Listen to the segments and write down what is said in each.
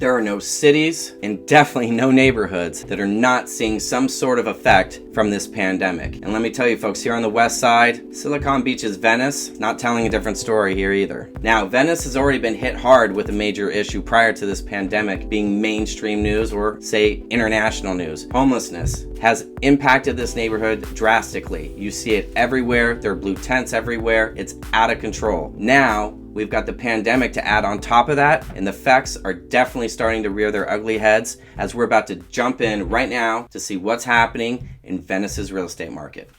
There are no cities and definitely no neighborhoods that are not seeing some sort of effect from this pandemic. And let me tell you folks, here on the west side, Silicon Beach's Venice, not telling a different story here either. Now, Venice has already been hit hard with a major issue prior to this pandemic being mainstream news or, say, international news. Homelessness has impacted this neighborhood drastically. You see it everywhere. There are blue tents everywhere. It's out of control. Now, we've got the pandemic to add on top of that, and the effects are definitely starting to rear their ugly heads as we're about to jump in right now to see what's happening in Venice's real estate market.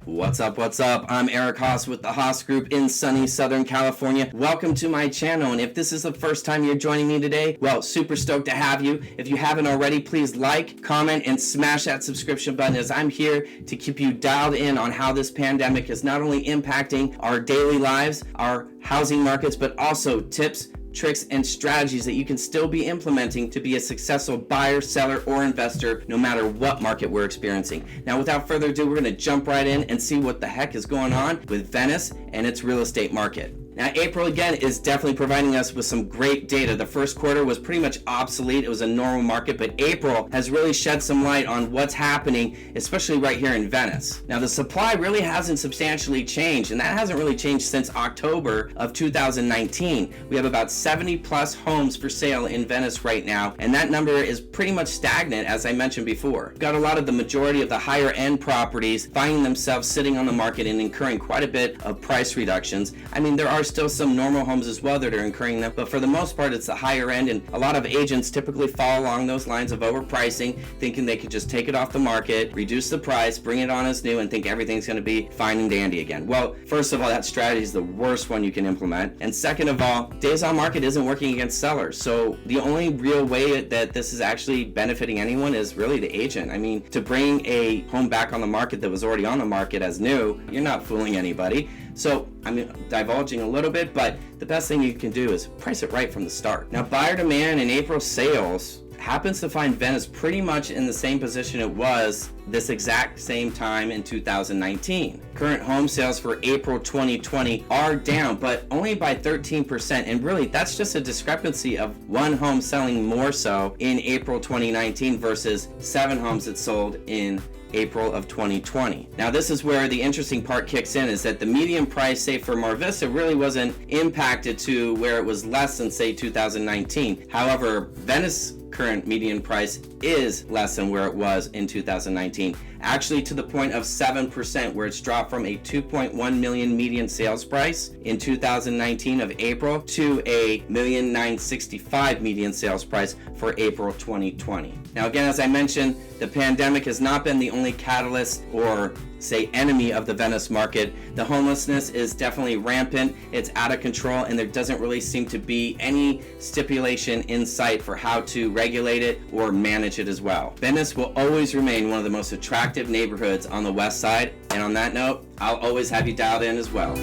What's up? I'm Eric Haas with the Haas Group in sunny Southern California. Welcome to my channel, and if this is the first time you're joining me today, well, super stoked to have you. If you haven't already, please like, comment, and smash that subscription button as I'm here to keep you dialed in on how this pandemic is not only impacting our daily lives, our housing markets, but also tips, tricks, and strategies that you can still be implementing to be a successful buyer, seller, or investor no matter what market we're experiencing. Now, without further ado, we're going to jump right in and see what the heck is going on with Venice and its real estate market. Now, April, again, is definitely providing us with some great data. The first quarter was pretty much obsolete. It was a normal market, but April has really shed some light on what's happening, especially right here in Venice. Now, the supply really hasn't substantially changed, and that hasn't really changed since October of 2019. We have about 70 plus homes for sale in Venice right now, and that number is pretty much stagnant, as I mentioned before. We've got a lot of the majority of the higher end properties finding themselves sitting on the market and incurring quite a bit of price reductions. I mean, there are still some normal homes as well that are incurring them, but for the most part it's the higher end, and a lot of agents typically fall along those lines of overpricing, thinking they could just take it off the market, reduce the price, bring it on as new, and think everything's going to be fine and dandy again. Well, first of all, that strategy is the worst one you can implement, and second of all, days on market isn't working against sellers. So the only real way that this is actually benefiting anyone is really the agent. I mean, to bring a home back on the market that was already on the market as new, you're not fooling anybody. So I'm divulging a little bit, but the best thing you can do is price it right from the start. Now, buyer demand and April sales happens to find Venice pretty much in the same position it was this exact same time in 2019. Current home sales for April 2020 are down, but only by 13%. And really, that's just a discrepancy of one home selling more so in April 2019 versus 7 homes that sold in April of 2020. Now, this is where the interesting part kicks in, is that the median price, say for Mar Vista, really wasn't impacted to where it was less than, say, 2019. However, Venice current median price is less than where it was in 2019, actually to the point of 7%, where it's dropped from a 2.1 million median sales price in 2019 of April to a $1,965,000 median sales price for April 2020. Now, again, as I mentioned, the pandemic has not been the only catalyst or, say, enemy of the Venice market. The homelessness is definitely rampant, it's out of control, and there doesn't really seem to be any stipulation in sight for how to regulate it or manage it as well. Venice will always remain one of the most attractive neighborhoods on the west side, and on that note, I'll always have you dialed in as well.